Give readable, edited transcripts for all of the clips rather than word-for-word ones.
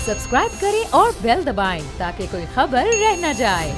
Subscribe करें और bell दबाएं ताकि कोई खबर रह न जाए।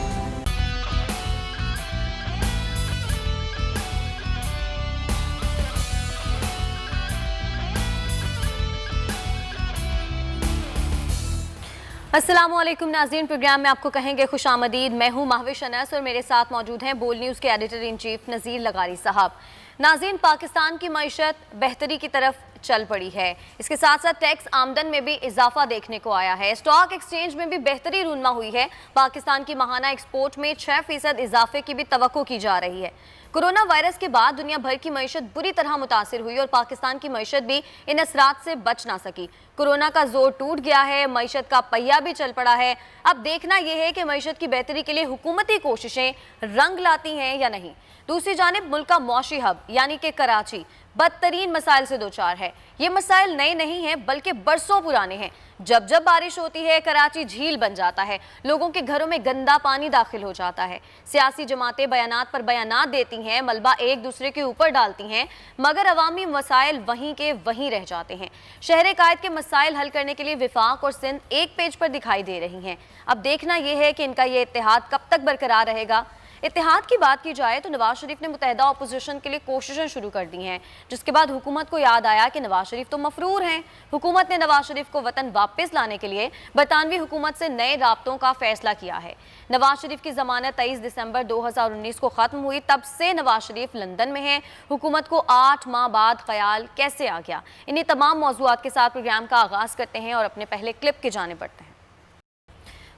अस्सलामुअलैकुम नाज़रीन, प्रोग्राम में आपको कहेंगे खुशामदीद। मैं हूं महविश अनस और मेरे साथ मौजूद हैं बोल न्यूज़ के एडिटर इन चीफ नज़ीर लगारी साहब। नाज़रीन, पाकिस्तान की मईशत बेहतरी की तरफ चल पड़ी है। इसके साथ साथ टैक्स आमदन में भी इजाफा देखने को आया है। स्टॉक एक्सचेंज में भी बेहतरी रूनमा हुई है। पाकिस्तान की माहाना एक्सपोर्ट में 6% इजाफे की भी तवक्को की जा रही है। कोरोना वायरस के बाद दुनिया भर की मईशत बुरी तरह मुतासिर हुई और पाकिस्तान की मईशत भी इन असरात से बच ना सकी। कोरोना का जोर टूट गया है, मईशत का पहिया भी चल पड़ा है। अब देखना यह है कि मईशत की बेहतरी के लिए हुकूमती कोशिशें रंग लाती हैं या नहीं। दूसरी जानिब मुल्क का मौशी हब यानी कि कराची बदतरीन मसाइल से दो चार है। ये मसाइल नए नहीं हैं बल्कि बरसों पुराने हैं। जब जब बारिश होती है कराची झील बन जाता है, लोगों के घरों में गंदा पानी दाखिल हो जाता है। सियासी जमातें बयानात पर बयानात देती हैं, मलबा एक दूसरे के ऊपर डालती हैं, मगर अवामी मसाइल वहीं के वहीं रह जाते हैं। शहर कायद के मसाइल हल करने के लिए विफाक और सिंध एक पेज पर दिखाई दे रही हैं। अब देखना यह है कि इनका ये इत्तेहाद कब तक बरकरार रहेगा। इत्तेहाद की बात की जाए तो नवाज शरीफ ने मुतहदा अपोजिशन के लिए कोशिशें शुरू कर दी हैं, जिसके बाद हुकूमत को याद आया कि नवाज शरीफ तो मफरूर हैं। हुकूमत ने नवाज शरीफ को वतन वापस लाने के लिए बरतानवी हुकूमत से नए राब्तों का फैसला किया है। नवाज शरीफ की जमानत 23 दिसंबर 2019 को खत्म हुई, तब से नवाज शरीफ लंदन में हैं। हुकूमत को 8 माह बाद ख्याल कैसे आ गया, इन्हीं तमाम मौजूआत के साथ प्रोग्राम का आगाज करते हैं और अपने पहले क्लिप की जानिब बढ़ते हैं।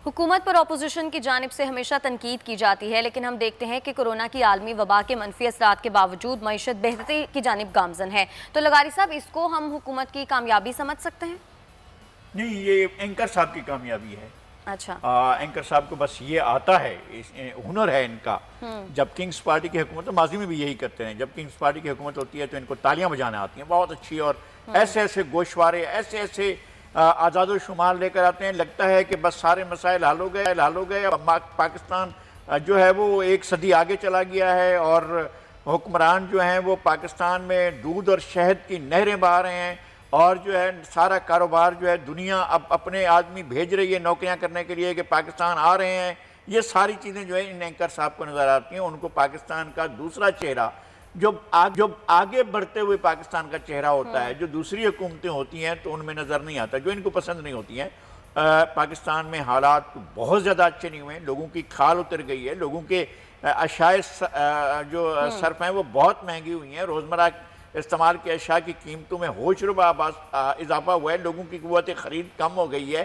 हुकूमत पर अपोजिशन की जानिब से हमेशा तनकीद की जाती है, लेकिन हम देखते हैं कि कोरोना की आलमी वबा के मनफी असरात के बावजूद मईशत बेहतरी की जानिब गामजन है। तो लगारी साहब, इसको हम हुकूमत की कामयाबी समझ सकते हैं? नहीं, ये एंकर साहब की कामयाबी है। अच्छा, एंकर साहब को बस ये आता है, हुनर है इनका। जब किंग्स पार्टी की हुकूमत, माजी में भी यही करते हैं, जब किंग्स पार्टी की हुकूमत होती है तो इनको तालियां बजाने आती हैं बहुत अच्छी, और ऐसे ऐसे गोशवारे, ऐसे ऐसे आज़ादो शुमार लेकर आते हैं। लगता है कि बस सारे मसाइल हल हो गए। अब पाकिस्तान जो है वो एक सदी आगे चला गया है और हुक्मरान जो हैं वो पाकिस्तान में दूध और शहद की नहरें बहा रहे हैं, और जो है सारा कारोबार जो है दुनिया अब अपने आदमी भेज रही है नौकरियां करने के लिए कि पाकिस्तान आ रहे हैं। ये सारी चीज़ें जो है इन एंकर साहब को नज़र आती हैं। उनको पाकिस्तान का दूसरा चेहरा, जो आगे बढ़ते हुए पाकिस्तान का चेहरा होता है, जो दूसरी हुकूमतें होती हैं तो उनमें नज़र नहीं आता, जो इनको पसंद नहीं होती हैं। पाकिस्तान में हालात बहुत ज़्यादा अच्छे नहीं हुए, लोगों की खाल उतर गई है, लोगों के अशाए जो सर्फ हैं वो बहुत महंगी हुई हैं, रोज़मर्रा इस्तेमाल के अशा की कीमतों में होशरुबा इजाफा हुआ है, लोगों की क़ुव्वत ख़रीद कम हो गई है।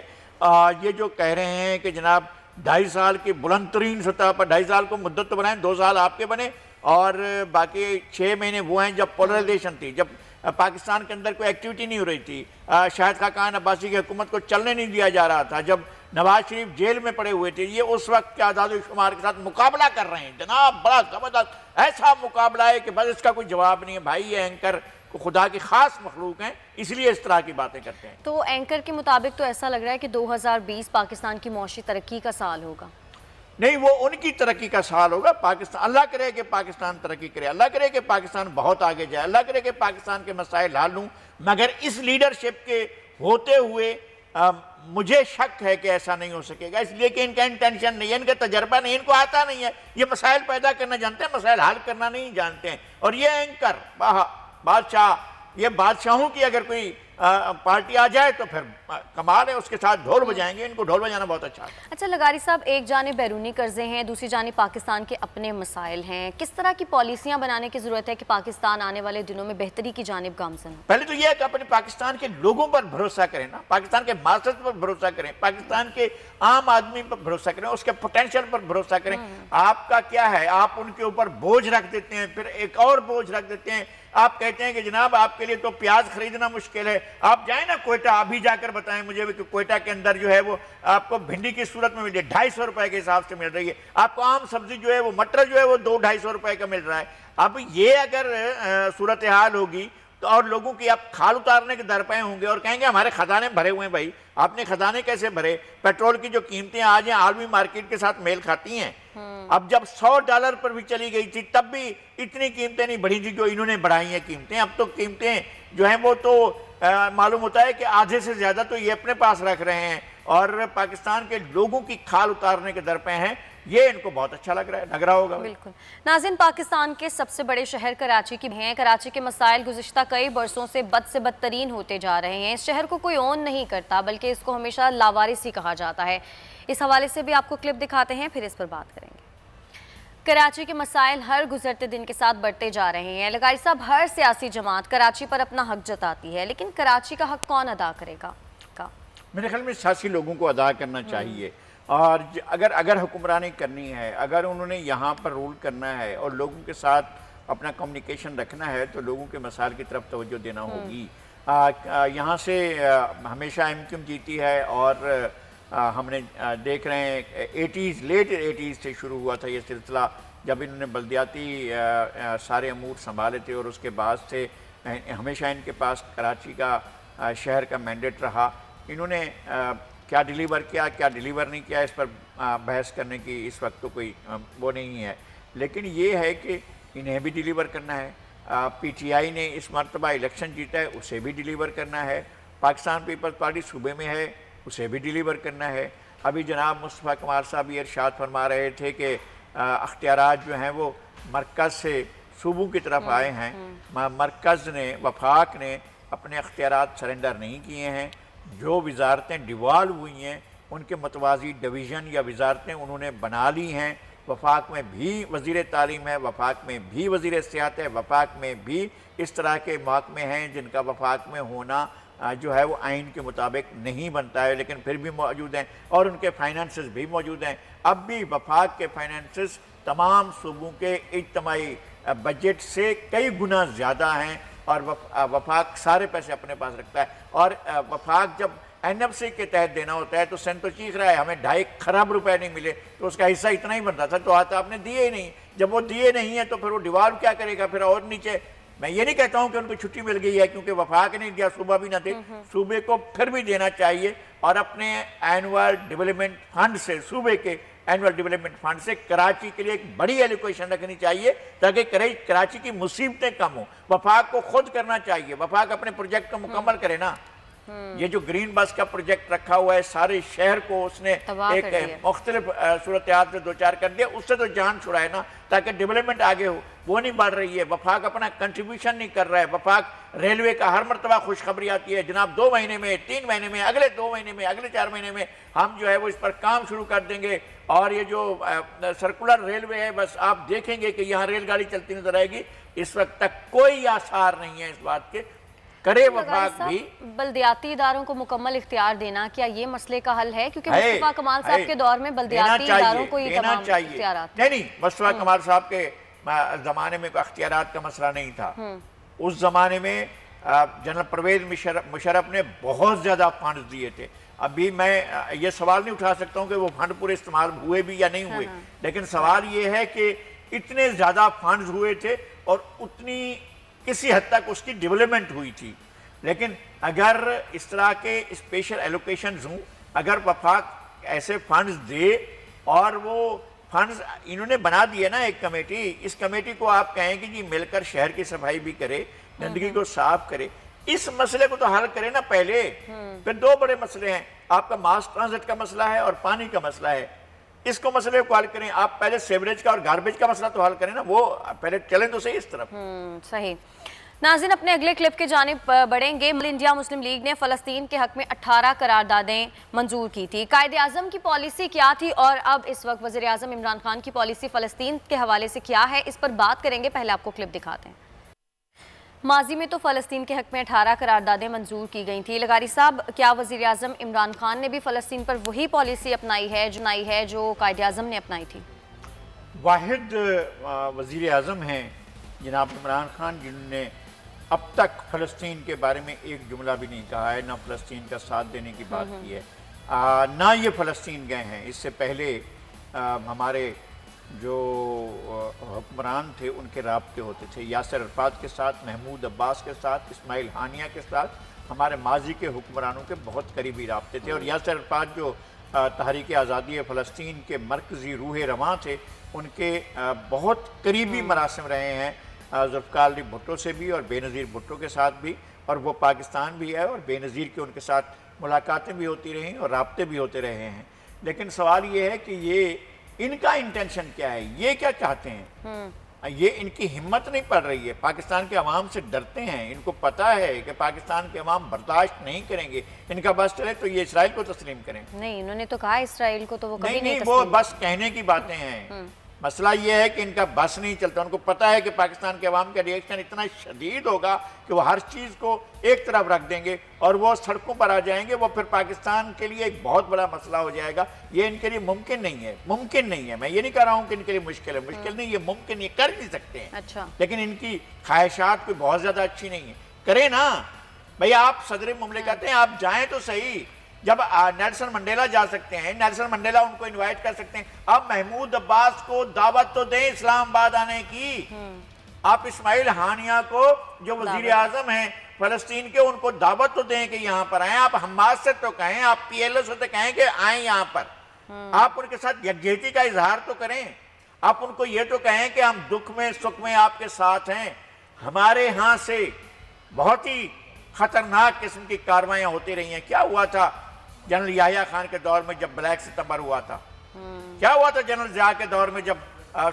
ये जो कह रहे हैं कि जनाब 2.5 साल की बुलंद तरीन सतह पर, 2.5 साल को मुद्दत तो बनाएं, 2 साल आपके बने और बाकी 6 महीने वो हैं जब पोलराइजेशन थी, जब पाकिस्तान के अंदर कोई एक्टिविटी नहीं हो रही थी, शाहिद खाकान अब्बासी की हुकूमत को चलने नहीं दिया जा रहा था, जब नवाज शरीफ जेल में पड़े हुए थे। ये उस वक्त के आज़ाद शुमार के साथ मुकाबला कर रहे हैं जनाब, बड़ा ज़बरदस्त ऐसा मुकाबला है कि बस इसका कोई जवाब नहीं है। भाई ये एंकर खुदा की खास मखलूक हैं, इसलिए इस तरह की बातें करते हैं। तो एंकर के मुताबिक तो ऐसा लग रहा है कि 2020 पाकिस्तान की मौशी तरक्की का साल होगा। नहीं, वो उनकी तरक्की का साल होगा। पाकिस्तान, अल्लाह करे कि पाकिस्तान तरक्की करे, अल्लाह करे कि पाकिस्तान बहुत आगे जाए, अल्लाह करे कि पाकिस्तान के मसाइल हल हों। मगर इस लीडरशिप के होते हुए मुझे शक है कि ऐसा नहीं हो सकेगा, इसलिए कि इनका इंटेंशन नहीं है, इनका तजर्बा नहीं, इनको आता नहीं है। ये मसाइल पैदा करना जानते हैं, मसाइल हल करना नहीं जानते हैं। और ये एंकर बादशाह, ये बादशाहों की अगर कोई पार्टी आ जाए तो फिर कमाल है, उसके साथ ढोल बजाएंगे। इनको ढोल बजाना बहुत अच्छा है। अच्छा लगारी साहब, एक जानिब बैरूनी कर्जे हैं, दूसरी जानिब पाकिस्तान के अपने मसाइल हैं। किस तरह की पॉलिसियां बनाने की जरूरत है कि पाकिस्तान आने वाले दिनों में बेहतरी की जानिब गामजन हो? पहले तो यह है कि अपने पाकिस्तान के लोगों पर भरोसा करें ना, पाकिस्तान के मास्टर्स पर भरोसा करें, पाकिस्तान के आम आदमी पर भरोसा करें, उसके पोटेंशियल पर भरोसा करें। आपका क्या है, आप उनके ऊपर बोझ रख देते हैं, फिर एक और बोझ रख देते हैं। आप कहते हैं कि जनाब आपके लिए तो प्याज खरीदना मुश्किल है, आप जाए ना कोयटा, अभी जाकर बताएं मुझे कि कोयटा के अंदर जो है वो आपको भिंडी की सूरत में मिल रही है, 250 रुपए के हिसाब से मिल रही है। आपको आम सब्जी जो है वो मटर जो है वो 200-250 रुपए का मिल रहा है। अब ये अगर सूरत हाल होगी तो और लोगों की आप खाल उतारने के दर पे होंगे और कहेंगे हमारे खजाने भरे हुए हैं। भाई आपने खजाने कैसे भरे? पेट्रोल की जो कीमतें आज हैं आलमी मार्केट के साथ मेल खाती हैं। अब जब $100 पर भी चली गई थी तब भी इतनी कीमतें नहीं बढ़ी थी जो इन्होंने बढ़ाई हैं कीमतें। अब तो कीमतें जो हैं वो तो मालूम होता है कि आधे से ज़्यादा तो ये अपने पास रख रहे हैं और पाकिस्तान के लोगों की खाल उतारने के दर पे हैं। ये इनको बहुत अच्छा लग रहा होगा। बिल्कुल। नाज़रीन, पाकिस्तान के सबसे बड़े शहर कराची की हैं। कराची के मसाइल गुज़िश्ता कई बरसों से बद से बदतरीन होते जा रहे हैं। इस शहर को कोई ओन नहीं करता, बल्कि इसको हमेशा लावारिसी कहा जाता है। इस हवाले से भी आपको क्लिप दिखाते हैं, फिर इस पर बात करेंगे। कराची के मसाइल हर गुजरते दिन के साथ बढ़ते जा रहे हैं। लगाई साहब, हर सियासी जमात कराची पर अपना हक जताती है, लेकिन कराची का हक कौन अदा करेगा? मेरे ख्याल में सियासी लोगों को अदा करना चाहिए। और अगर हुक्मरानी करनी है, अगर उन्होंने यहाँ पर रूल करना है और लोगों के साथ अपना कम्युनिकेशन रखना है, तो लोगों के मसाइल की तरफ तवज्जो देना होगी। यहाँ से हमेशा MQM जीती है और हमने देख रहे हैं लेट 80s से शुरू हुआ था ये सिलसिला, जब इन्होंने बल्दियाती सारे अमूर संभाले थे और उसके बाद से हमेशा इनके पास कराची का शहर का मैंडेट रहा। इन्होंने क्या डिलीवर किया, क्या डिलीवर नहीं किया, इस पर बहस करने की इस वक्त तो कोई वो नहीं है, लेकिन ये है कि इन्हें भी डिलीवर करना है। PTI ने इस मरतबा इलेक्शन जीता है, उसे भी डिलीवर करना है। पाकिस्तान पीपल्स पार्टी सूबे में है, उसे भी डिलीवर करना है। अभी जनाब मुस्तफ़ा कमाल साहब ये इरशाद फरमा रहे थे कि अख्तियारात जो हैं वो मरकज़ से सूबों की तरफ आए हैं। मरकज़ ने, वफाक ने अपने अख्तियारात सरेंडर नहीं किए हैं। जो वजारतें डिवाल्व हुई हैं उनके मतवाजी डिवीज़न या वजारतें उन्होंने बना ली हैं। वफाक में भी वज़ीर तालीम है, वफाक में भी वज़ीर सेहत है, वफाक में भी इस तरह के महकमे हैं जिनका वफाक में होना जो है वो आइन के मुताबिक नहीं बनता है, लेकिन फिर भी मौजूद हैं और उनके फाइनेंसेस भी मौजूद हैं। अब भी वफाक के फाइनेंसेस तमाम सूबों के इज्तमाई बजट से कई गुना ज़्यादा हैं और वफाक सारे पैसे अपने पास रखता है। और वफाक जब NFC के तहत देना होता है तो सेंट तो चीख रहा है हमें 2.5 खरब रुपए नहीं मिले, तो उसका हिस्सा इतना ही बनता था, तो आता आपने दिए ही नहीं। जब वो दिए नहीं है तो फिर वो डिवाल्व क्या करेगा, फिर और नीचे। मैं ये नहीं कहता हूँ कि उनको छुट्टी मिल गई है, क्योंकि वफाक नहीं दिया, सूबा भी ना दे, सूबे को फिर भी देना चाहिए और अपने एनुअल डेवलपमेंट फंड से, सूबे के एनुअल डेवलपमेंट फंड से कराची के लिए एक बड़ी एलोकेशन रखनी चाहिए ताकि कराची की मुसीबतें कम हो। वफाक को खुद करना चाहिए, वफाक अपने प्रोजेक्ट को मुकम्मल करे ना। ये जो ग्रीन बस का प्रोजेक्ट रखा हुआ है, सारे शहर को उसने एक मुख्तलिफ सूरत हाल से दो चार कर दिया, उससे तो जान छुड़ाए ना ताकि डेवलपमेंट आगे हो। वो नहीं बढ़ रही है, वफाक अपना कंट्रीब्यूशन नहीं कर रहा है। वफाक रेलवे का हर मरतबा खुशखबरी आती है, जनाब 2 महीने में, 3 महीने में, अगले 2 महीने में, अगले 4 महीने में हम जो है वो इस पर काम शुरू कर देंगे। और ये जो सर्कुलर रेलवे है, बस आप देखेंगे कि यहाँ रेलगाड़ी चलती नजर आएगी। इस वक्त तक कोई आसार नहीं है इस बात के। करे वफाक भी बल्दियाती इदारों को मुकम्मल इख्तियार देना, क्या ये मसले का हल है? क्योंकि मुस्तफा कमाल साहब के दौर में बल्दियाती इदारों को ये तमाम इख्तियारात नहीं, मुस्तफा कमाल साहब के जमाने में इख्तियारात का मसला नहीं था। उस जमाने में जनरल परवेज मुशर्रफ ने बहुत ज्यादा फंड दिए थे। अभी मैं ये सवाल नहीं उठा सकता हूँ कि वो फंड पूरे इस्तेमाल हुए भी या नहीं हुए, लेकिन सवाल ये है कि इतने ज्यादा फंड हुए थे और उतनी किसी हद तक उसकी डेवलपमेंट हुई थी। लेकिन अगर इस तरह के स्पेशल एलोकेशंस हों, अगर वफाक ऐसे फंड्स दे और वो फंड्स इन्होंने बना दिए ना एक कमेटी, इस कमेटी को आप कहें कि जी मिलकर शहर की सफाई भी करे, गंदगी को साफ करे, इस मसले को तो हल करे ना पहले। फिर 2 बड़े मसले हैं, आपका मास ट्रांजिट का मसला है और पानी का मसला है। इसको मसले को हल करें। आप पहले सेवरेज का और गार्बेज का मसला तो हल करें ना, वो पहले चलें तो सही इस तरफ। सही। नाज़रीन, अपने अगले क्लिप की जानिब बढ़ेंगे। इंडिया मुस्लिम लीग ने फ़लस्तीन के हक में 18 करारदादें मंजूर की थी। कायदे आज़म की पॉलिसी क्या थी और अब इस वक्त वज़ीर आज़म इमरान खान की पॉलिसी फ़लस्तीन के हवाले से क्या है, इस पर बात करेंगे। पहले आपको क्लिप दिखाते हैं। माजी में तो फ़लस्तीन के हक में 18 करारदादें मंजूर की गई थी। लगारी साहब, क्या वज़ीर आज़म इमरान खान ने भी फ़लस्तीन पर वही पॉलिसी अपनाई है जो कायदे आज़म ने अपनाई थी? वाहिद वज़ीर आज़म हैं जनाब इमरान खान, जिन्होंने अब तक फ़लस्तीन के बारे में एक जुमला भी नहीं कहा है, ना फ़लस्तीन का साथ देने की बात की है, ना ये फ़लस्तीन गए हैं। इससे पहले हमारे जो हुक्मरान थे उनके राब्ते होते थे, यासिर अरफात के साथ, महमूद अब्बास के साथ, इस्माइल हानिया के साथ, हमारे माजी के हुक्मरानों के बहुत करीबी राब्ते थे। और यासिर अरफात जो तहरीक आज़ादी फ़लस्तीन के मरकज़ी रूह रवां थे, उनके बहुत करीबी मरासिम रहे हैं जुल्फ़िकार अली भुट्टो से भी और बेनज़ीर भुट्टो के साथ भी। और वो पाकिस्तान भी है और बेनज़ीर के उनके साथ मुलाकातें भी होती रहीं और राब्ते भी होते रहे हैं। लेकिन सवाल ये है कि ये इनका इंटेंशन क्या है, ये क्या चाहते हैं? ये इनकी हिम्मत नहीं पड़ रही है, पाकिस्तान के अवाम से डरते हैं, इनको पता है कि पाकिस्तान के अवाम बर्दाश्त नहीं करेंगे, इनका बस चले तो ये इसराइल को तस्लीम करें। नहीं, इन्होंने तो कहा इसराइल को तो वो कभी नहीं, वो बस कहने की बातें हैं। मसला ये है कि इनका बस नहीं चलता, उनको पता है कि पाकिस्तान के अवाम का रिएक्शन इतना शदीद होगा कि वो हर चीज़ को एक तरफ रख देंगे और वो सड़कों पर आ जाएंगे। वो फिर पाकिस्तान के लिए एक बहुत बड़ा मसला हो जाएगा। ये इनके लिए मुमकिन नहीं है, मुमकिन नहीं है। मैं ये नहीं कह रहा हूँ कि इनके लिए मुश्किल है, मुश्किल नहीं, ये मुमकिन, ये कर नहीं सकते हैं। अच्छा, लेकिन इनकी ख्वाहिशात कोई बहुत ज़्यादा अच्छी नहीं है। करें ना भैया, आप सदर मुमलिकत हैं, आप जाएँ तो सही। जब नेल्सन मंडेला जा सकते हैं, नेल्सन मंडेला उनको इनवाइट कर सकते हैं, अब महमूद अब्बास को दावत तो दें इस्लामाबाद आने की। आप इस्माइल हानिया को जो वजीर आजम हैं फलस्तीन के, उनको दावत तो दें कि यहाँ पर आए। आप हमास से तो कहें, आप PLO से तो कहें कि आए यहाँ पर। आप उनके साथ यकजहती का इजहार तो करें। आप उनको ये तो कहें कि हम दुख में सुख में आपके साथ हैं। हमारे यहाँ से बहुत ही खतरनाक किस्म की कार्रवाइयाँ होती रही हैं। क्या हुआ था जनरल याह्या खान के दौर में जब ब्लैक सितंबर हुआ था? क्या हुआ था जनरल ज़िया के दौर में जब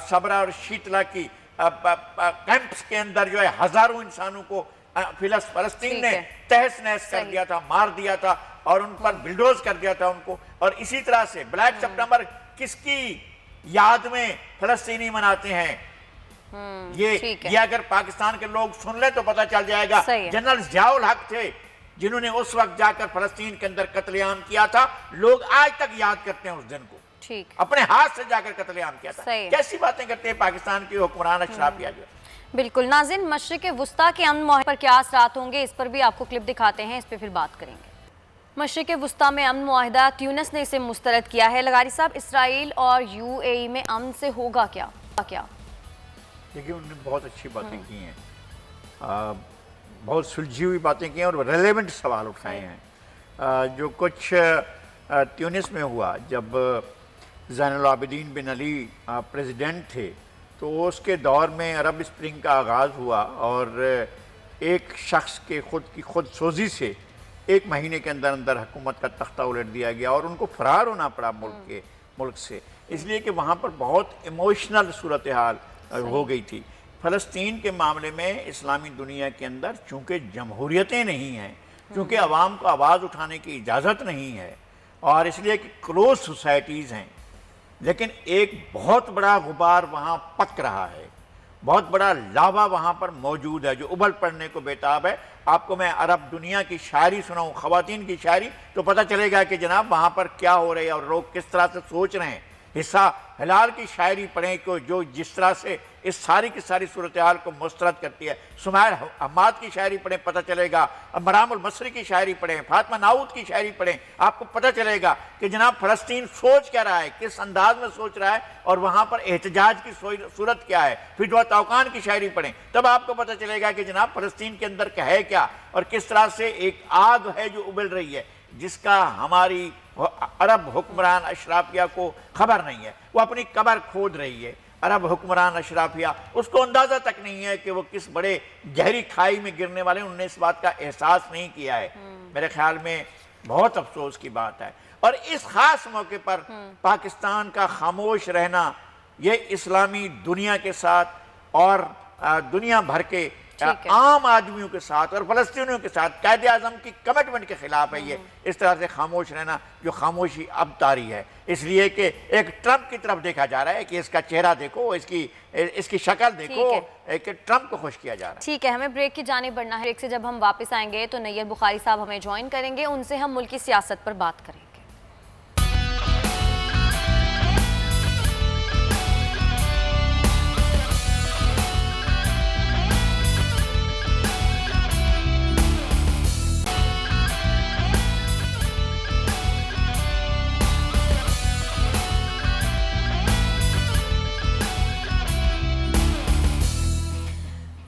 सबरा और शीतला की कैंप्स के अंदर जो है हजारों इंसानों को फलस्तीन ने तहस नहस कर दिया था, मार दिया था और उन पर बिल्डोज कर दिया था उनको। और इसी तरह से ब्लैक सितंबर किसकी याद में फलस्तीनी मनाते हैं? ये अगर पाकिस्तान के लोग सुन ले तो पता चल जाएगा। जनरल ज़ियाउल हक थे जिन्होंने उस वक्त जाकर फलस्तीन के अंदर कत्लेआम किया था। लोग आज तक याद करते हैं उस दिन को, ठीक, अपने हाथ से जाकर कत्लेआम किया था। कैसी बातें करते हैं पाकिस्तान के हुक्मरान अशराफिया जो। बिल्कुल नाज़रीन, मशरिक़ वुस्ता के अमन मुआहदे पर क्या असरात होंगे, इस पर भी आपको क्लिप दिखाते हैं, इस पर फिर बात करेंगे। मशरिक़ वुस्ता में अमन मुआहदा, ट्यूनिस ने इसे मुस्तरद किया है। लगारी साहब, इसराइल और UAE में अमन से होगा क्या? देखिए, उन्होंने बहुत अच्छी बातें की हैं, बहुत सुलझी हुई बातें की हैं और रेलेवेंट सवाल उठाए हैं। जो कुछ ट्यूनिस में हुआ, जब ज़ैनुल आबिदीन बिन अली प्रेसिडेंट थे तो उसके दौर में अरब स्प्रिंग का आगाज़ हुआ और एक शख्स के खुद सोजी से 1 महीने के अंदर अंदर हुकूमत का तख्ता उलट दिया गया और उनको फरार होना पड़ा मुल्क से, इसलिए कि वहाँ पर बहुत इमोशनल सूरत हाल हो गई थी। फ़लस्तीन के मामले में इस्लामी दुनिया के अंदर चूँकि जमहूरियतें नहीं हैं, चूँकि अवाम को आवाज़ उठाने की इजाज़त नहीं है और इसलिए कि क्लोज सोसाइटीज़ हैं, लेकिन एक बहुत बड़ा गुबार वहाँ पक रहा है, बहुत बड़ा लावा वहाँ पर मौजूद है जो उबल पड़ने को बेताब है। आपको मैं अरब दुनिया की शायरी सुनाऊँ, ख़वातीन की शायरी, तो पता चलेगा कि जनाब वहाँ पर क्या हो रहा है और लोग किस तरह से सोच रहे हैं। हिस्सा हिलाल की शायरी पढ़ें को जो जिस तरह से इस सारी की सारी सूरत हाल को मुस्तरद करती है। सुमैर हम्माद की शायरी पढ़ें, पता चलेगा। मरामुल मसरी की शायरी पढ़ें, फातिमा नाऊद की शायरी पढ़ें, आपको पता चलेगा कि जनाब फ़लस्तीन सोच क्या रहा है, किस अंदाज में सोच रहा है और वहाँ पर एहतजाज की सूरत क्या है। फिर जो तौकान की शायरी पढ़ें, तब आपको पता चलेगा कि जनाब फ़लस्तीन के अंदर क्या है क्या और किस तरह से एक आग है जो उबल रही है, जिसका हमारी अरब हुक्मरान अशराफिया को खबर नहीं है। वो अपनी कबर खोद रही है। अरब हुक्मरान अशराफिया, उसको अंदाज़ा तक नहीं है कि वो किस बड़े गहरी खाई में गिरने वाले, उन्होंने इस बात का एहसास नहीं किया है। मेरे ख्याल में बहुत अफसोस की बात है। और इस खास मौके पर पाकिस्तान का खामोश रहना, ये इस्लामी दुनिया के साथ और दुनिया भर के आम आदमियों के साथ और फ़लस्तीनियों के साथ कायदे आज़म की कमिटमेंट के खिलाफ है। ये इस तरह से खामोश रहना, जो खामोशी अब तारी है, इसलिए कि एक ट्रंप की तरफ देखा जा रहा है कि इसका चेहरा देखो, इसकी शक्ल देखो, एक ट्रंप को खुश किया जा रहा है। ठीक है, हमें ब्रेक की जाने बढ़ना है। ब्रेक से जब हम वापस आएंगे तो नैयर बुखारी साहब हमें ज्वाइन करेंगे, उनसे हम मुल्क की सियासत पर बात करेंगे।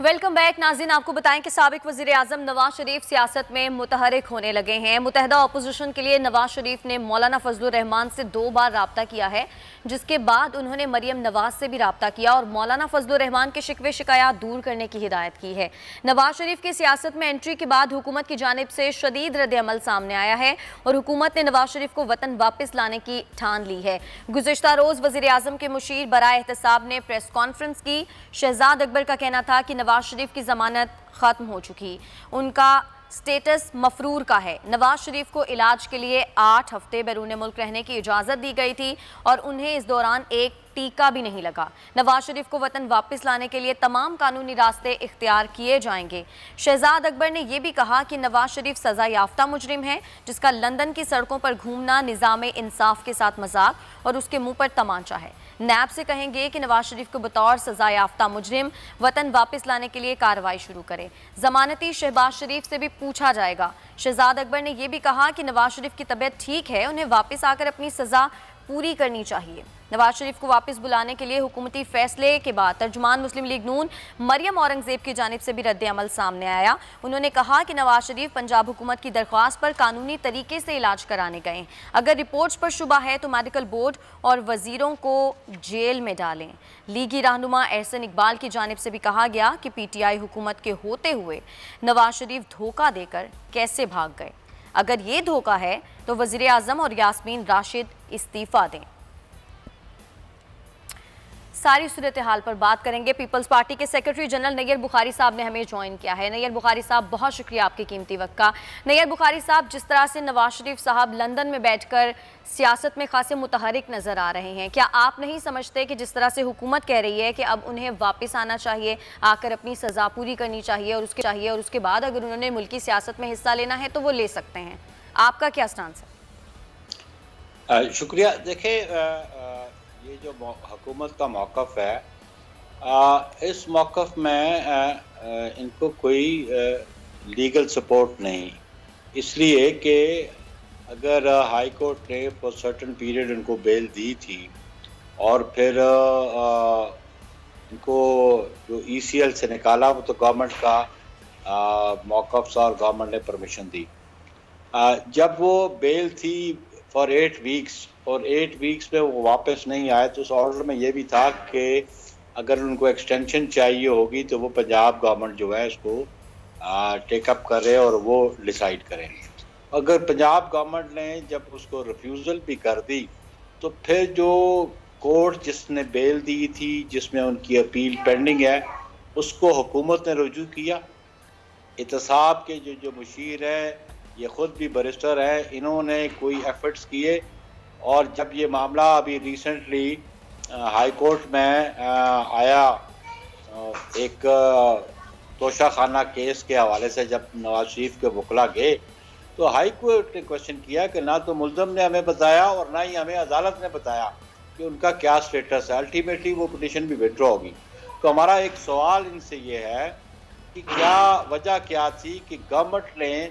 वेलकम वेलकम बैक नाज़रीन। आपको बताएं कि साबिक वज़ीर आज़म नवाज शरीफ सियासत में मुतहरिक होने लगे हैं। मुत्तहिदा अपोजिशन के लिए नवाज शरीफ ने मौलाना फजलुर रहमान से 2 बार राब्ता किया है, जिसके बाद उन्होंने मरियम नवाज से भी राब्ता किया और मौलाना फजलुर रहमान के शिकवे शिकायत दूर करने की हिदायत की है। नवाज शरीफ की सियासत में एंट्री के बाद हुकूमत की जानिब से शदीद रद्द-ए-अमल सामने आया है और हुकूमत ने नवाज शरीफ को वतन वापस लाने की ठान ली है। गुज़िश्ता रोज़ वज़ीर आज़म के मुशीर बराए एहतसाब ने प्रेस कॉन्फ्रेंस की। शहजाद अकबर का कहना था कि नवाज शरीफ की जमानत खत्म हो चुकी, उनका स्टेटस मफरूर का है। नवाज शरीफ को इलाज के लिए 8 हफ्ते बैरून मुल्क रहने की इजाज़त दी गई थी और उन्हें इस दौरान एक टीका भी नहीं लगा। नवाज शरीफ को वतन वापस लाने के लिए तमाम कानूनी रास्ते इख्तियार किए जाएंगे। शहजाद अकबर ने यह भी कहा कि नवाज शरीफ सज़ा याफ्ता मुजरिम है, जिसका लंदन की सड़कों पर घूमना निज़ाम इंसाफ के साथ मजाक और उसके मुंह पर तमांचा है। नैब से कहेंगे कि नवाज शरीफ को बतौर सज़ा याफ्ता मुजरिम वतन वापस लाने के लिए कार्रवाई शुरू करे। जमानती शहबाज शरीफ से भी पूछा जाएगा। शहजाद अकबर ने यह भी कहा कि नवाज शरीफ की तबीयत ठीक है, उन्हें वापस आकर अपनी सज़ा पूरी करनी चाहिए। नवाज शरीफ को वापस बुलाने के लिए हुकूमती फैसले के बाद तर्जुमान मुस्लिम लीग नून मरियम औरंगजेब की जानिब से भी रद्द-ए-अमल सामने आया। उन्होंने कहा कि नवाज शरीफ पंजाब हुकूमत की दरख्वास्त पर कानूनी तरीके से इलाज कराने गए। अगर रिपोर्ट्स पर शुबा है तो मेडिकल बोर्ड और वजीरों को जेल में डालें। लीगी रहनुमा एहसन इकबाल की जानिब से भी कहा गया कि PTI हुकूमत के होते हुए नवाज शरीफ धोखा देकर कैसे भाग गए। अगर ये धोखा है तो वज़ीर आज़म और यास्मीन राशिद इस्तीफ़ा दें। सारी सूरत हाल पर बात करेंगे। पीपल्स पार्टी के सेक्रेटरी जनरल नैयर बुखारी साहब ने हमें ज्वाइन किया है। नैयर बुखारी साहब, बहुत शुक्रिया आपके कीमती वक्त का। नैयर बुखारी साहब, जिस तरह से नवाज शरीफ साहब लंदन में बैठकर सियासत में खासे मुतहरिक नज़र आ रहे हैं, क्या आप नहीं समझते कि जिस तरह से हुकूमत कह रही है कि अब उन्हें वापस आना चाहिए, आकर अपनी सज़ा पूरी करनी चाहिए और उसके बाद अगर उन्होंने मुल्की सियासत में हिस्सा लेना है तो वो ले सकते हैं, आपका क्या स्टांस है? शुक्रिया। देखें, ये जो हुकूमत का मौक़िफ़ है, इस मौक़िफ़ में इनको कोई लीगल सपोर्ट नहीं, इसलिए कि अगर हाई कोर्ट ने फॉर सर्टन पीरियड इनको बेल दी थी और फिर इनको जो ECL से निकाला वो तो गवर्नमेंट का मौक़िफ़ था और गवर्नमेंट ने परमिशन दी। जब वो बेल थी फॉर 8 वीक्स और 8 वीक्स में वो वापस नहीं आए तो उस ऑर्डर में ये भी था कि अगर उनको एक्सटेंशन चाहिए होगी तो वो पंजाब गवर्नमेंट जो है इसको टेकअप करे और वो डिसाइड करें। अगर पंजाब गवर्नमेंट ने जब उसको रिफ्यूज़ल भी कर दी तो फिर जो कोर्ट जिसने बेल दी थी, जिसमें उनकी अपील पेंडिंग है, उसको हुकूमत ने रुजू किया। एहतसाब के जो मुशीर है, ये ख़ुद भी बैरिस्टर है, इन्होंने कोई एफर्ट्स किए और जब ये मामला अभी रिसेंटली हाई कोर्ट में आया, एक तोशा खाना केस के हवाले से जब नवाज शरीफ के वकला गए तो हाई कोर्ट ने क्वेश्चन किया कि ना तो मुल्ज़म ने हमें बताया और ना ही हमें अदालत ने बताया कि उनका क्या स्टेटस है। अल्टीमेटली वो पिटीशन भी विड्रॉ होगी। तो हमारा एक सवाल इनसे ये है कि क्या वजह क्या थी कि गवर्नमेंट ने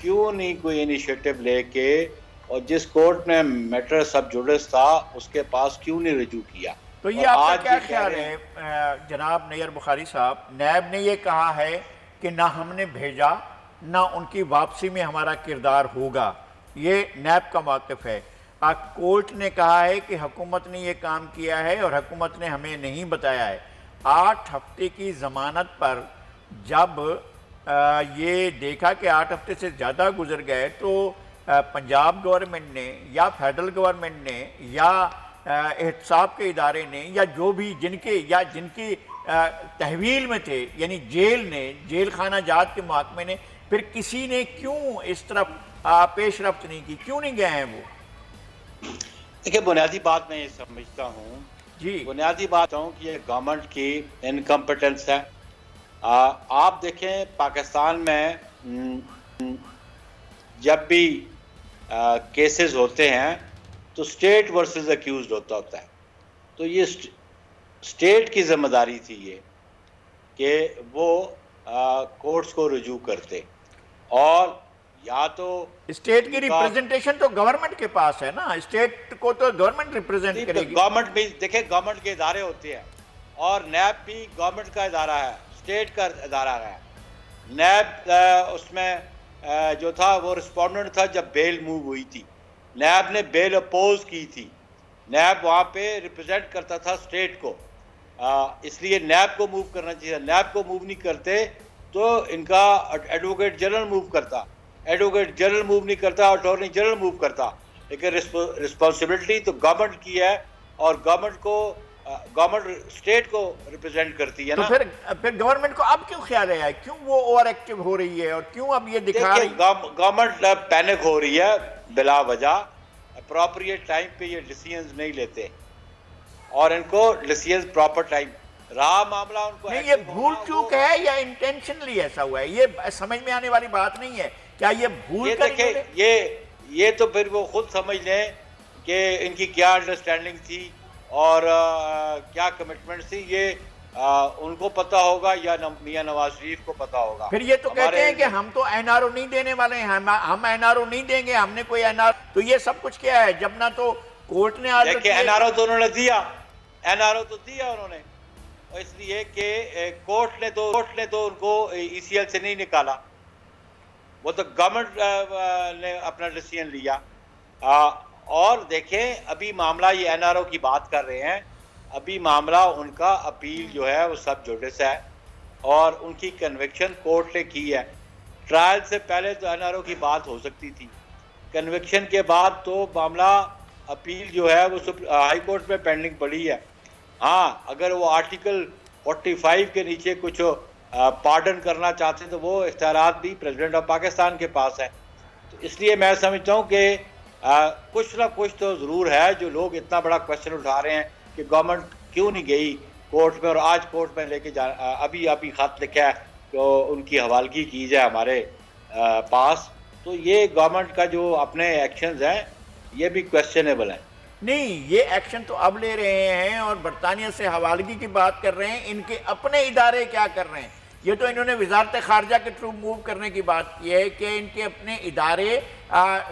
क्यों नहीं कोई इनिशिएटिव लेके और जिस कोर्ट में मैटर सब जुडिस था उसके पास क्यों नहीं रजू किया? तो ये आपका क्या ख्याल है जनाब नैयर बुखारी साहब? नैब ने ये कहा है कि ना हमने भेजा ना उनकी वापसी में हमारा किरदार होगा, ये नैब का मौक़िफ़ है। कोर्ट ने कहा है कि हुकूमत ने ये काम किया है और हुकूमत ने हमें नहीं बताया है। 8 हफ्ते की ज़मानत पर जब ये देखा कि 8 हफ्ते से ज़्यादा गुजर गए तो पंजाब गवर्नमेंट ने या फेडरल गवर्नमेंट ने या एहतसाब के इदारे ने या जो भी जिनकी तहवील में थे, यानी जेल खाना जात के महकमे ने, फिर किसी ने क्यों इस तरफ पेशरफ्त नहीं की, क्यों नहीं गए हैं वो? देखिए, बुनियादी बात मैं ये समझता हूँ जी, बुनियादी बात हूँ कि ये गवर्नमेंट की इनकम्पिटेंस है। आप देखें पाकिस्तान में जब भी केसेस होते हैं तो स्टेट वर्सेस अक्यूज्ड होता है। तो ये स्टेट की जिम्मेदारी थी ये कि वो कोर्ट्स को रुजू करते, और या तो स्टेट की रिप्रेजेंटेशन तो गवर्नमेंट के पास है ना, स्टेट को तो गवर्नमेंट रिप्रेजेंट करेगी। गवर्नमेंट भी देखिए, गवर्नमेंट के इदारे होते हैं और नैब भी गवर्नमेंट का इदारा है। स्टेट का अदारा है। नैब उसमें जो था वो रिस्पोंडेंट था जब बेल मूव हुई थी। नैब ने बेल अपोज की थी। नैब वहाँ पे रिप्रेजेंट करता था स्टेट को, इसलिए नैब को मूव करना चाहिए। नैब को मूव नहीं करते तो इनका एडवोकेट जनरल मूव करता। एडवोकेट जनरल मूव नहीं करता, अटॉर्नी जनरल मूव करता। लेकिन रिस्पॉन्सिबिलिटी तो गवर्नमेंट की है और गवर्नमेंट स्टेट को रिप्रेजेंट करती है तो ना। फिर गवर्नमेंट को अब क्यों ख्याल है, क्यों वो ओवर एक्टिव हो रही है और क्यों अब ये दिखा रही है? गवर्नमेंट पैनिक हो रही है बिला वजह। अप्रोप्रिएट टाइम पे ये डिसीजंस नहीं लेते और इनको डिसीजंस प्रॉपर टाइम रहा मामला उनको नहीं, ये भूल चूक है या इंटेंशनली ऐसा हुआ है, ये समझ में आने वाली बात नहीं है। क्या ये भूल ये कर देखिए, ये तो फिर वो खुद समझ लें कि इनकी क्या अंडरस्टैंडिंग थी और क्या कमिटमेंट थी। ये उनको पता होगा या मियां नवाज शरीफ को पता होगा। फिर ये तो कहते हैं कि हम तो एनआरओ नहीं देने वाले हैं, हम एनआरओ नहीं देंगे, हमने कोई एनआरओ। तो ये सब कुछ क्या है, जब ना तो कोर्ट ने आर्डर किया। एनआरओ तो उन्होंने दिया, एनआरओ तो दिया उन्होंने, इसलिए कि कोर्ट ने तो उनको ईसीएल से नहीं निकाला, वो तो गवर्नमेंट ने अपना डिसीजन लिया। और देखें अभी मामला, ये एनआरओ की बात कर रहे हैं, अभी मामला उनका अपील जो है वो सब जुडिस है और उनकी कन्विक्शन कोर्ट ने की है। ट्रायल से पहले तो एनआरओ की बात हो सकती थी, कन्विक्शन के बाद तो मामला अपील जो है वो हाई कोर्ट में पेंडिंग पड़ी है। हाँ, अगर वो आर्टिकल 45 के नीचे कुछ पार्डन करना चाहते हैं तो वो इख्तियारात भी प्रेसिडेंट ऑफ पाकिस्तान के पास है। तो इसलिए मैं समझता हूँ कि कुछ ना कुछ तो ज़रूर है। जो लोग इतना बड़ा क्वेश्चन उठा रहे हैं कि गवर्नमेंट क्यों नहीं गई कोर्ट में और आज कोर्ट में लेके जा, अभी खत लिखा है तो उनकी हवालगी की जाए हमारे पास, तो ये गवर्नमेंट का जो अपने एक्शंस हैं ये भी क्वेश्चनेबल है। नहीं, ये एक्शन तो अब ले रहे हैं और बरतानिया से हवालगी की बात कर रहे हैं। इनके अपने इदारे क्या कर रहे हैं? ये तो इन्होंने वजारत खारजा के थ्रू मूव करने की बात की है कि इनके अपने इदारे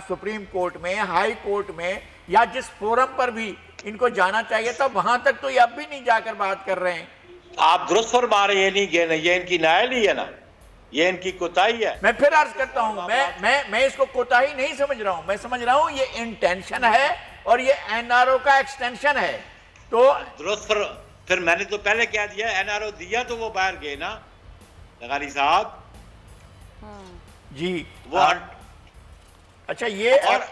सुप्रीम कोर्ट में, हाई कोर्ट में या जिस फोरम पर भी इनको जाना चाहिए था वहां तक तो ये अब भी नहीं जाकर बात कर रहे हैं। आप दुरुस्त फरमा रहे हैं, ये इनकी नायली है ना, ये इनकी कोताही है। मैं फिर अर्ज करता हूं, मैं इसको कोताही नहीं समझ रहा हूं, मैं समझ रहा हूं ये इंटेंशन है और ये एनआरओ का एक्सटेंशन है। तो दुरुस्त फिर मैंने तो पहले क्या दिया, एनआरओ दिया तो वो बाहर गए ना लगानी साहब जी। वो अच्छा, ये और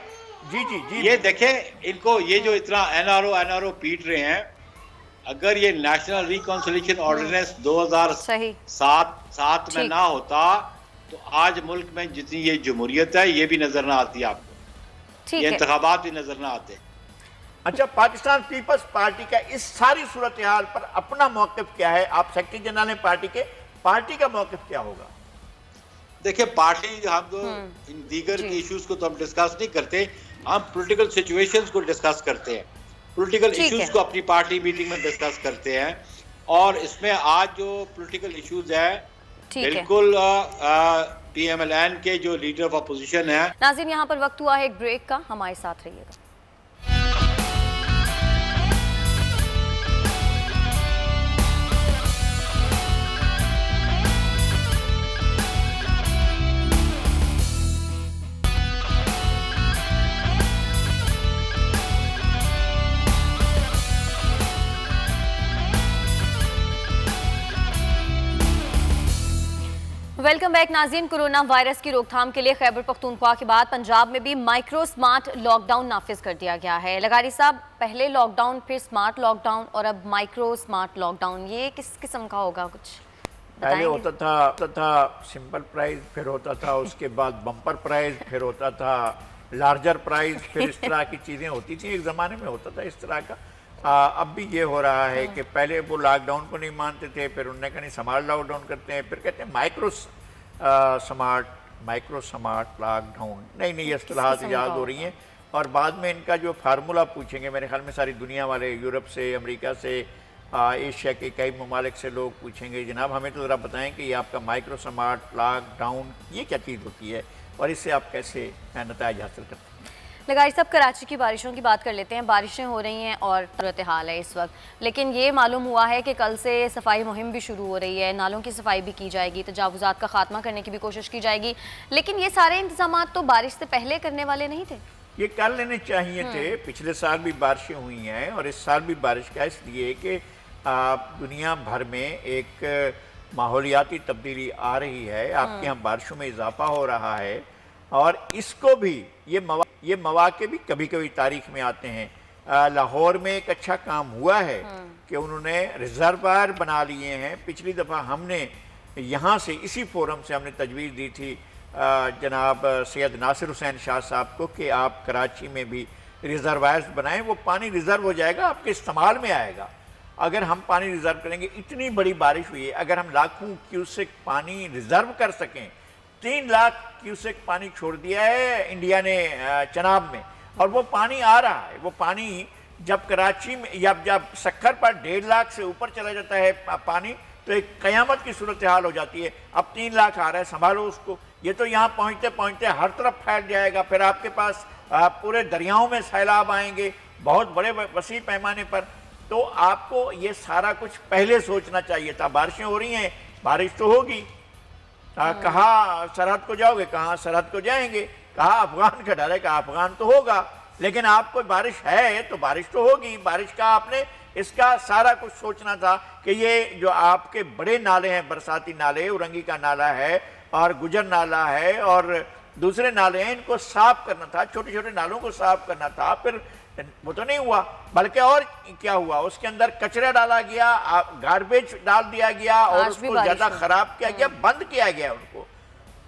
जी ये देखें इनको, ये जो इतना एनआरओ पीट रहे हैं, अगर ये नेशनल रिकॉन्सिलिएशन ऑर्डिनेंस 2007 में ना होता तो आज मुल्क में जितनी ये जमहूरियत है ये भी नजर ना आती आपको, ये इंतखाबात भी नजर ना आते। अच्छा, पाकिस्तान पीपल्स पार्टी का इस सारी सूरत हाल पर अपना मौक़िफ़ क्या है? आप सेक्रेटरी जनरल हैं पार्टी का मौक़िफ़ क्या होगा? देखिए, पार्टी, हम तो इन दीगर के इश्यूज को तो हम डिस्कस नहीं करते, हम पॉलिटिकल सिचुएशंस को डिस्कस करते हैं, पॉलिटिकल इश्यूज को अपनी पार्टी मीटिंग में डिस्कस करते हैं। और इसमें आज जो पॉलिटिकल इश्यूज है बिल्कुल पीएमएलएन के जो लीडर ऑफ अपोजिशन है। नाज़रीन, यहाँ पर वक्त हुआ है एक ब्रेक का, हमारे साथ रहिएगा। वेलकम बैक नाज़रीन। कोरोना वायरस की रोकथाम के लिए खैबर पख्तूनख्वा के बाद पंजाब में भी माइक्रो स्मार्ट लॉकडाउन नाफिज कर दिया गया है। लगारी साहब, पहले लॉकडाउन, फिर स्मार्ट लॉकडाउन और अब माइक्रो स्मार्ट लॉकडाउन, ये किस किस्म का होगा? कुछ पहले होता था सिंपल प्राइस, फिर होता था उसके बाद बम्पर प्राइस, फिर होता था लार्जर प्राइस, फिर इस तरह की चीज़ें होती थी। एक ज़माने में होता था इस तरह का। अब भी ये हो रहा है कि पहले वो लॉकडाउन को नहीं मानते थे, फिर उन्होंने कहा नहीं स्मार्ट लॉकडाउन करते हैं, फिर कहते हैं माइक्रो स्मार्ट लॉकडाउन। नई इस्तिलाहात ईजाद हो रही हैं और बाद में इनका जो फार्मूला पूछेंगे, मेरे ख्याल में सारी दुनिया वाले, यूरोप से, अमेरिका से, एशिया के कई ममालिक से लोग पूछेंगे, जनाब हमें तो ज़रा बताएं कि ये आपका माइक्रो स्मार्ट लॉकडाउन ये क्या चीज़ होती है और इससे आप कैसे नतीजा हासिल करते हैं? लगाई साहब, कराची की बारिशों की बात कर लेते हैं। बारिशें हो रही हैं और सूरत हाल है इस वक्त, लेकिन ये मालूम हुआ है कि कल से सफाई मुहिम भी शुरू हो रही है, नालों की सफाई भी की जाएगी, तजावुज़ात का खात्मा करने की भी कोशिश की जाएगी। लेकिन ये सारे इंतजाम तो बारिश से पहले करने वाले नहीं थे, ये कर लेने चाहिए थे। पिछले साल भी बारिशें हुई हैं और इस साल भी बारिश का इसलिए कि दुनिया भर में एक माहौलियाती तब्दीली आ रही है, आपके यहाँ बारिशों में इजाफा हो रहा है और इसको भी ये मौके भी कभी कभी तारीख में आते हैं। लाहौर में एक अच्छा काम हुआ है कि उन्होंने रिजर्वायर बना लिए हैं। पिछली दफ़ा हमने यहाँ से इसी फोरम से हमने तजवीज़ दी थी जनाब सैयद नासिर हुसैन शाह साहब को कि आप कराची में भी रिजर्वायर्स बनाएं, वो पानी रिज़र्व हो जाएगा, आपके इस्तेमाल में आएगा। अगर हम पानी रिज़र्व करेंगे, इतनी बड़ी बारिश हुई है, अगर हम लाखों क्यूसेक पानी रिज़र्व कर सकें, 3 लाख क्यूसेक पानी छोड़ दिया है इंडिया ने चनाब में, और वो पानी आ रहा है। वो पानी जब कराची में या जब सक्खर पर 1.5 लाख से ऊपर चला जाता है पानी, तो एक क़यामत की सूरत हाल हो जाती है। अब 3 लाख आ रहा है, संभालो उसको। ये तो यहाँ पहुँचते पहुँचते हर तरफ फैल जाएगा, फिर आपके पास पूरे दरियाओं में सैलाब आएंगे, बहुत बड़े वसी पैमाने पर। तो आपको ये सारा कुछ पहले सोचना चाहिए था। बारिशें हो रही हैं, बारिश तो होगी, कहाँ सरहद को जाओगे, कहाँ सरहद को जाएंगे, कहाँ अफगान का डर है, कहाँ अफगान तो होगा, लेकिन आपको बारिश है तो बारिश तो होगी। बारिश का आपने इसका सारा कुछ सोचना था कि ये जो आपके बड़े नाले हैं, बरसाती नाले, उरंगी का नाला है और गुजर नाला है और दूसरे नाले हैं, इनको साफ करना था, छोटे छोटे नालों को साफ करना था। फिर वो तो नहीं हुआ, बल्कि और क्या हुआ, उसके अंदर कचरा डाला गया, गार्बेज डाल दिया गया और उसको ज्यादा खराब किया गया, बंद किया गया उनको।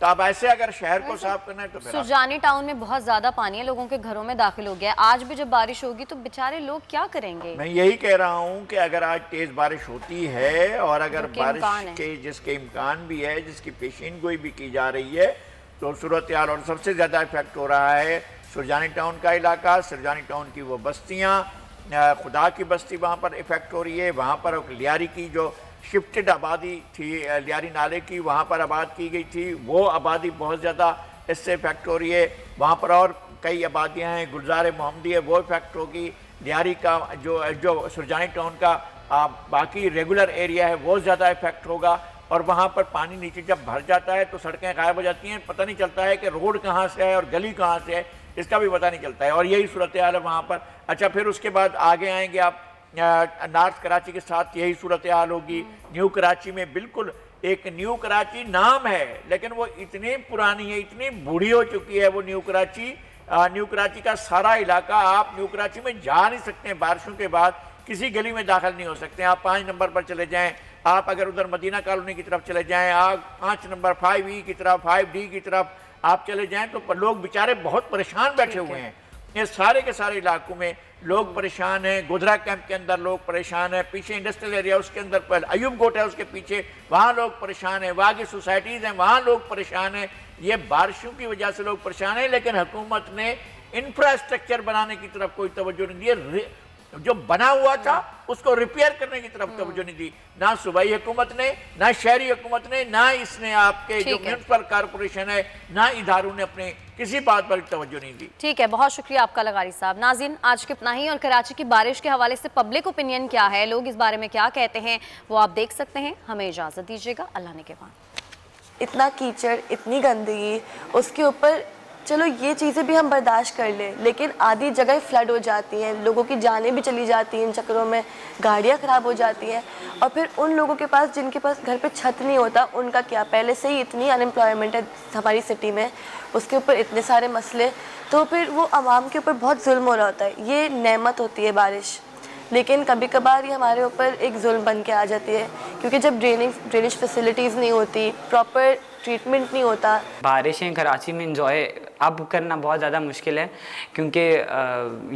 तो अब ऐसे अगर शहर को साफ करना है तो सुरजानी टाउन में बहुत ज्यादा पानी है, लोगों के घरों में दाखिल हो गया। आज भी जब बारिश होगी तो बेचारे लोग क्या करेंगे? मैं यही कह रहा हूँ कि अगर आज तेज बारिश होती है और अगर बारिश के जिसके इम्कान भी है, जिसकी पेशीन गोई भी की जा रही है, तो सूरत हाल और सबसे ज़्यादा इफेक्ट हो रहा है सुरजानी टाउन का इलाका, सुरजानी टाउन की वो बस्तियाँ, खुदा की बस्ती वहाँ पर इफेक्ट हो रही है। वहाँ पर लियारी की जो शिफ्टेड आबादी थी, लियारी नाले की, वहाँ पर आबाद की गई थी, वो आबादी बहुत ज़्यादा इससे इफेक्ट हो रही है। वहाँ पर और कई आबादियाँ हैं, गुलजार मोहम्मदी है, वो इफेक्ट होगी। लियारी का जो सुरजानी टाउन का बाकी रेगुलर एरिया है वो ज़्यादा इफेक्ट होगा। और वहाँ पर पानी नीचे जब भर जाता है तो सड़कें गायब हो जाती हैं, पता नहीं चलता है कि रोड कहाँ से है और गली कहाँ से है, इसका भी पता नहीं चलता है। और यही सूरत हाल है वहाँ पर। अच्छा, फिर उसके बाद आगे आएंगे आप नॉर्थ कराची के साथ यही सूरत हाल होगी। न्यू कराची में बिल्कुल एक न्यू कराची नाम है, लेकिन वो इतनी पुरानी है, इतनी बूढ़ी हो चुकी है वो न्यू कराची। न्यू कराची का सारा इलाका, आप न्यू कराची में जा नहीं सकते हैं, बारिशों के बाद किसी गली में दाखिल नहीं हो सकते। आप 5 नंबर पर चले जाएं, आप अगर उधर मदीना कॉलोनी की तरफ चले जाएं, आप 5 नंबर 5E की तरफ, 5D की तरफ आप चले जाएं, तो लोग बेचारे बहुत परेशान बैठे हुए हैं। ये सारे के सारे इलाकों में लोग परेशान हैं। गोधरा कैंप के अंदर लोग परेशान हैं, पीछे इंडस्ट्रियल एरिया उसके अंदर पर अयूब गोट है उसके पीछे, वहाँ लोग परेशान हैं। वहाँ की सोसाइटीज़ हैं, वहाँ लोग परेशान हैं। ये बारिशों की वजह से लोग परेशान हैं, लेकिन हुकूमत ने इंफ्रास्ट्रक्चर बनाने की तरफ कोई तवज्जो नहीं दी। जो बना हुआ था उसको रिपेयर करने की तरफ तवज्जो नहीं दी, ना सूबाई हुकूमत ने, ना शहरी हुकूमत ने, ना इसने आपके जो म्यूनिसिपल कॉर्पोरेशन है, ना इदारों ने अपने किसी बात पर तवज्जो नहीं दी। ठीक है, बहुत शुक्रिया आपका लगारी साहब। नाज़रीन, आज के इतना ही। और कराची की बारिश के हवाले से पब्लिक ओपिनियन क्या है, लोग इस बारे में क्या कहते हैं, वो आप देख सकते हैं। हमें इजाज़त दीजिएगा, अल्लाह ने के बाद। इतना कीचड़, इतनी गंदगी, उसके ऊपर चलो ये चीज़ें भी हम बर्दाश्त कर लें, लेकिन आधी जगह फ्लड हो जाती हैं, लोगों की जानें भी चली जाती हैं इन चक्करों में, गाड़ियाँ ख़राब हो जाती हैं। और फिर उन लोगों के पास जिनके पास घर पे छत नहीं होता, उनका क्या, पहले से ही इतनी अनएम्प्लॉयमेंट है हमारी सिटी में, उसके ऊपर इतने सारे मसले, तो फिर वो आवाम के ऊपर बहुत जुल्म हो रहा होता है। ये नेमत होती है बारिश, लेकिन कभी कभार ये हमारे ऊपर एक जुल्म बन के आ जाती है, क्योंकि जब ड्रेनेज फैसिलिटीज़ नहीं होती, प्रॉपर ट्रीटमेंट नहीं होता। बारिशें कराची में इंजॉय अब करना बहुत ज़्यादा मुश्किल है, क्योंकि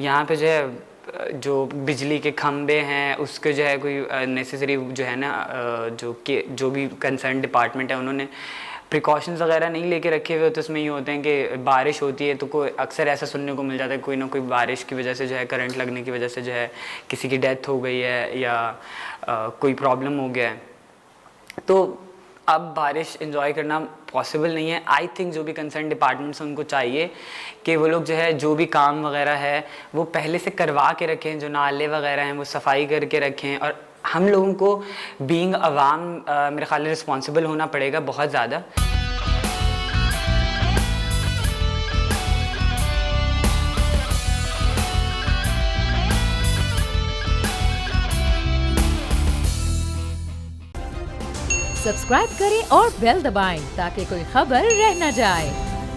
यहाँ पे जो है जो बिजली के खंबे हैं उसके जो है कोई नेसेसरी जो है ना जो भी कंसर्न डिपार्टमेंट है उन्होंने प्रिकॉशंस वगैरह नहीं लेके रखे हुए, तो उसमें ये होते हैं कि बारिश होती है तो कोई अक्सर ऐसा सुनने को मिल जाता है कोई ना कोई बारिश की वजह से जो है करंट लगने की वजह से जो है किसी की डेथ हो गई है या कोई प्रॉब्लम हो गया है। तो अब बारिश एंजॉय करना पॉसिबल नहीं है। आई थिंक जो भी कंसर्न डिपार्टमेंट्स हैं उनको चाहिए कि वो लोग जो है जो भी काम वगैरह है वो पहले से करवा के रखें, जो नाले वगैरह हैं वो सफाई करके रखें। और हम लोगों को बीइंग अवाम मेरे ख्याल रिस्पॉन्सिबल होना पड़ेगा बहुत ज़्यादा। सब्सक्राइब करें और बेल दबाएं ताकि कोई खबर रह न जाए।